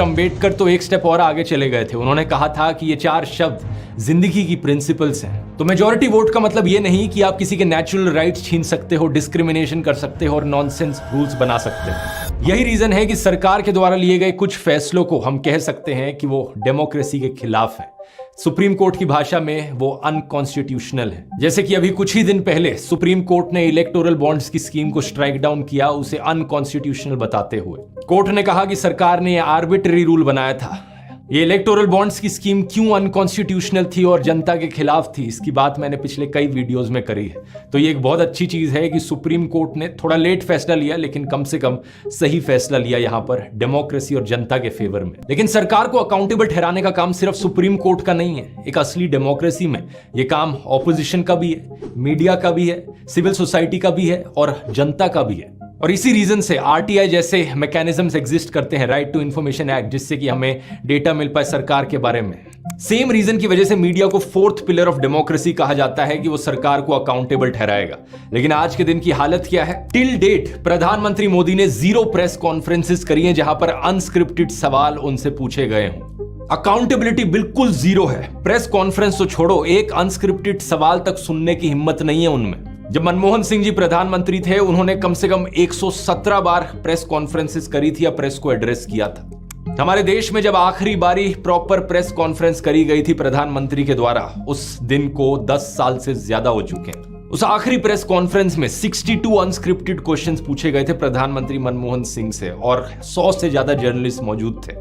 अंबेडकर तो एक स्टेप और आगे चले गए थे। उन्होंने कहा था कि ये 4 शब्द जिंदगी की प्रिंसिपल्स हैं। तो मेजॉरिटी वोट का मतलब ये नहीं कि आप किसी के नेचुरल राइट्स छीन सकते हो, डिस्क्रिमिनेशन कर सकते हो और नॉनसेंस रूल्स बना सकते हो। यही रीजन है कि सरकार के द्वारा लिए गए कुछ फैसलों को हम कह सकते हैं कि वो डेमोक्रेसी के खिलाफ है। सुप्रीम कोर्ट की भाषा में वो अनकॉन्स्टिट्यूशनल है। जैसे कि अभी कुछ ही दिन पहले सुप्रीम कोर्ट ने इलेक्टोरल बॉन्ड्स की स्कीम को स्ट्राइक डाउन किया, उसे अनकॉन्स्टिट्यूशनल बताते हुए। कोर्ट ने कहा कि सरकार ने आर्बिट्ररी रूल बनाया था। ये इलेक्टोरल बॉन्ड्स की स्कीम क्यों अनकॉन्स्टिट्यूशनल थी और जनता के खिलाफ थी, इसकी बात मैंने पिछले कई वीडियोस में करी है। तो ये एक बहुत अच्छी चीज है कि सुप्रीम कोर्ट ने थोड़ा लेट फैसला लिया, लेकिन कम से कम सही फैसला लिया यहां पर डेमोक्रेसी और जनता के फेवर में। लेकिन सरकार को अकाउंटेबल ठहराने का काम सिर्फ सुप्रीम कोर्ट का नहीं है। एक असली डेमोक्रेसी में ये काम ऑपोजिशन का भी है, मीडिया का भी है, सिविल सोसाइटी का भी है और जनता का भी है। और इसी रीजन से आरटीआई जैसे मैकेनिज्म्स एग्जिस्ट करते हैं, राइट टू इंफॉर्मेशन एक्ट, जिससे कि हमें डेटा मिल पाए सरकार के बारे में। सेम रीजन की वजह से मीडिया को 4th पिलर ऑफ डेमोक्रेसी कहा जाता है कि वो सरकार को अकाउंटेबल ठहराएगा। लेकिन आज के दिन की हालत क्या है? टिल डेट प्रधानमंत्री मोदी ने 0 प्रेस कॉन्फ्रेंसेस करी हैं जहां पर अनस्क्रिप्टेड सवाल उनसे पूछे गए हों। अकाउंटेबिलिटी बिल्कुल 0 है। प्रेस कॉन्फ्रेंस तो छोड़ो, एक अनस्क्रिप्टेड सवाल तक सुनने की हिम्मत नहीं है उनमें। जब मनमोहन सिंह जी प्रधानमंत्री थे, उन्होंने कम से कम 117 बार प्रेस कॉन्फ्रेंसेस करी थी या प्रेस को एड्रेस किया था। हमारे देश में जब आखिरी बारी प्रॉपर प्रेस कॉन्फ्रेंस करी गई थी प्रधानमंत्री के द्वारा, उस दिन को 10 साल से ज्यादा हो चुके हैं। उस आखिरी प्रेस कॉन्फ्रेंस में 62 अनस्क्रिप्टेड क्वेश्चंस पूछे गए थे प्रधानमंत्री मनमोहन सिंह से और 100 से ज्यादा जर्नलिस्ट मौजूद थे।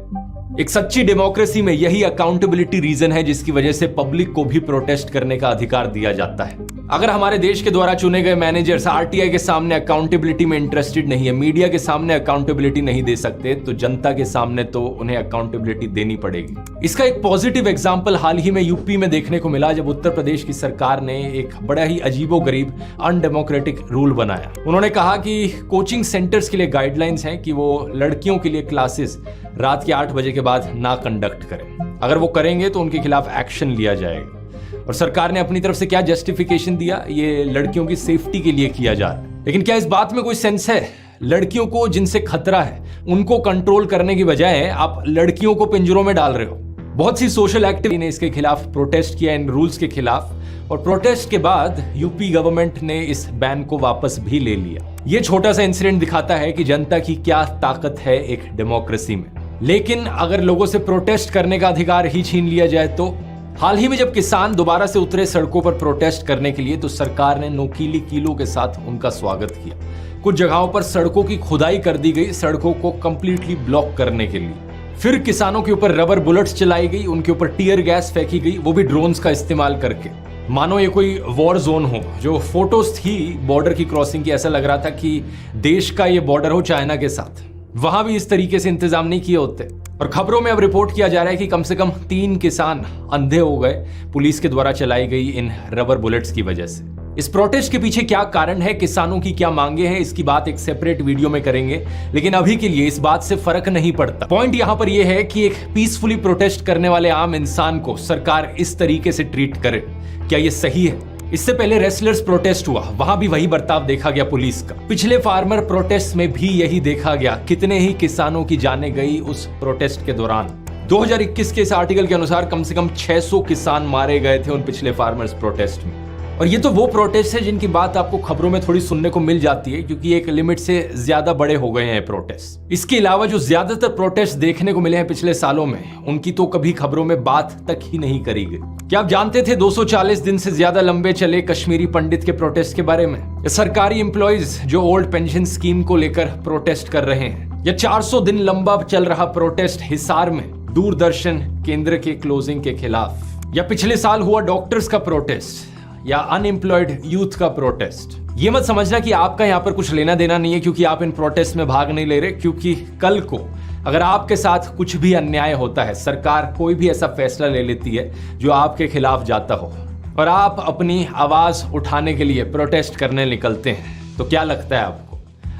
एक सच्ची डेमोक्रेसी में यही अकाउंटेबिलिटी रीजन है जिसकी वजह से पब्लिक को भी प्रोटेस्ट करने का अधिकार दिया जाता है। अगर हमारे देश के द्वारा चुने गए मैनेजर्स आरटीआई के सामने अकाउंटेबिलिटी में इंटरेस्टेड नहीं है, मीडिया के सामने अकाउंटेबिलिटी नहीं दे सकते, तो जनता के सामने तो उन्हें अकाउंटेबिलिटी देनी पड़ेगी। इसका एक पॉजिटिव एग्जांपल हाल ही में यूपी में देखने को मिला, जब उत्तर प्रदेश की सरकार ने एक बड़ा ही अजीबोगरीब अनडेमोक्रेटिक रूल बनाया। उन्होंने कहा कि कोचिंग सेंटर्स के लिए गाइडलाइंस हैं कि वो लड़कियों के लिए क्लासेस रात के 8 बजे के बाद ना कंडक्ट करें। अगर वो करेंगे तो उनके खिलाफ एक्शन लिया जाएगा। और सरकार ने अपनी तरफ से क्या जस्टिफिकेशन दिया? ये लड़कियों की सेफ्टी के लिए किया जा रहा है। लेकिन क्या इस बात में कोई सेंस है? लड़कियों को जिनसे खतरा है उनको कंट्रोल करने की बजाय आप लड़कियों को पिंजरों में डाल रहे हो। बहुत सी सोशल एक्टिविटी ने इसके खिलाफ प्रोटेस्ट किया, इन रूल्स के खिलाफ, और प्रोटेस्ट के बाद यूपी गवर्नमेंट ने इस बैन को वापस भी ले लिया। ये छोटा सा इंसिडेंट दिखाता है कि जनता की क्या ताकत है एक डेमोक्रेसी में। लेकिन अगर लोगों से प्रोटेस्ट करने का अधिकार ही छीन लिया जाए तो? हाल ही में जब किसान दोबारा से उतरे सड़कों पर प्रोटेस्ट करने के लिए, तो सरकार ने नोकीली कीलों के साथ उनका स्वागत किया। कुछ जगहों पर सड़कों की खुदाई कर दी गई, सड़कों को कंप्लीटली ब्लॉक करने के लिए। फिर किसानों के ऊपर रबर बुलेट्स चलाई गई, उनके ऊपर टीयर गैस फेंकी गई, वो भी ड्रोन्स का इस्तेमाल करके, मानो ये कोई वॉर जोन हो। जो फोटोज थी बॉर्डर की क्रॉसिंग की, ऐसा लग रहा था कि देश का ये बॉर्डर हो चाइना के साथ। वहां भी इस तरीके से इंतजाम नहीं किए होते। और खबरों में अब रिपोर्ट किया जा रहा है कि कम से कम 3 किसान अंधे हो गए पुलिस के द्वारा चलाई गई इन रबर बुलेट्स की वजह से। इस प्रोटेस्ट के पीछे क्या कारण है, किसानों की क्या मांगे हैं, इसकी बात एक सेपरेट वीडियो में करेंगे। लेकिन अभी के लिए इस बात से फर्क नहीं पड़ता। पॉइंट यहां पर यह है कि एक पीसफुली प्रोटेस्ट करने वाले आम इंसान को सरकार इस तरीके से ट्रीट करे, क्या यह सही है? इससे पहले रेसलर्स प्रोटेस्ट हुआ, वहां भी वही बर्ताव देखा गया पुलिस का। पिछले फार्मर प्रोटेस्ट में भी यही देखा गया। कितने ही किसानों की जानें गई उस प्रोटेस्ट के दौरान। 2021 के इस आर्टिकल के अनुसार कम से कम 600 किसान मारे गए थे उन पिछले फार्मर्स प्रोटेस्ट में। और ये तो वो प्रोटेस्ट है जिनकी बात आपको खबरों में थोड़ी सुनने को मिल जाती है, क्योंकि एक लिमिट से ज्यादा बड़े हो गए हैं प्रोटेस्ट। इसके अलावा जो ज्यादातर प्रोटेस्ट देखने को मिले हैं पिछले सालों में, उनकी तो कभी खबरों में बात तक ही नहीं करी गई। क्या आप जानते थे 240 दिन से ज्यादा लंबे चले कश्मीरी पंडित के प्रोटेस्ट के बारे में? सरकारी एम्प्लॉइज जो ओल्ड पेंशन स्कीम को लेकर प्रोटेस्ट कर रहे हैं, या 400 दिन लंबा चल रहा प्रोटेस्ट हिसार में दूरदर्शन केंद्र के क्लोजिंग के खिलाफ, या पिछले साल हुआ डॉक्टर्स का प्रोटेस्ट, या अनएम्प्लॉयड यूथ का प्रोटेस्ट। ये मत समझना कि आपका यहां पर कुछ लेना देना नहीं है क्योंकि आप इन प्रोटेस्ट में भाग नहीं ले रहे, क्योंकि कल को अगर आपके साथ कुछ भी अन्याय होता है, सरकार कोई भी ऐसा फैसला ले लेती है जो आपके खिलाफ जाता हो, और आप अपनी आवाज उठाने के लिए प्रोटेस्ट करने निकलते हैं, तो क्या लगता है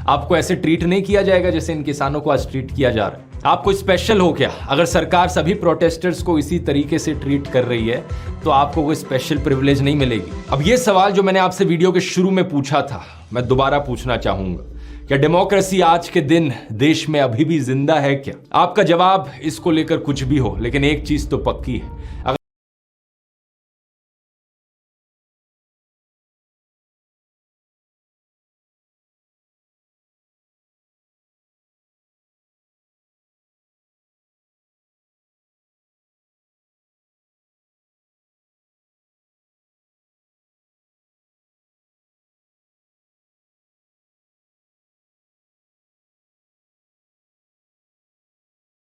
आपको ऐसे ट्रीट नहीं किया जाएगा जैसे इन किसानों को आज ट्रीट किया जा रहा है? आपको स्पेशल हो क्या अगर सरकार सभी प्रोटेस्टर्स को इसी तरीके से ट्रीट कर रही है? तो आपको कोई स्पेशल प्रिविलेज नहीं मिलेगी। अब ये सवाल जो मैंने आपसे वीडियो के शुरू में पूछा था, मैं दोबारा पूछना चाहूंगा क्या डेमोक्रेसी आज के दिन देश में अभी भी जिंदा है क्या? आपका जवाब इसको लेकर कुछ भी हो, लेकिन एक चीज तो पक्की है,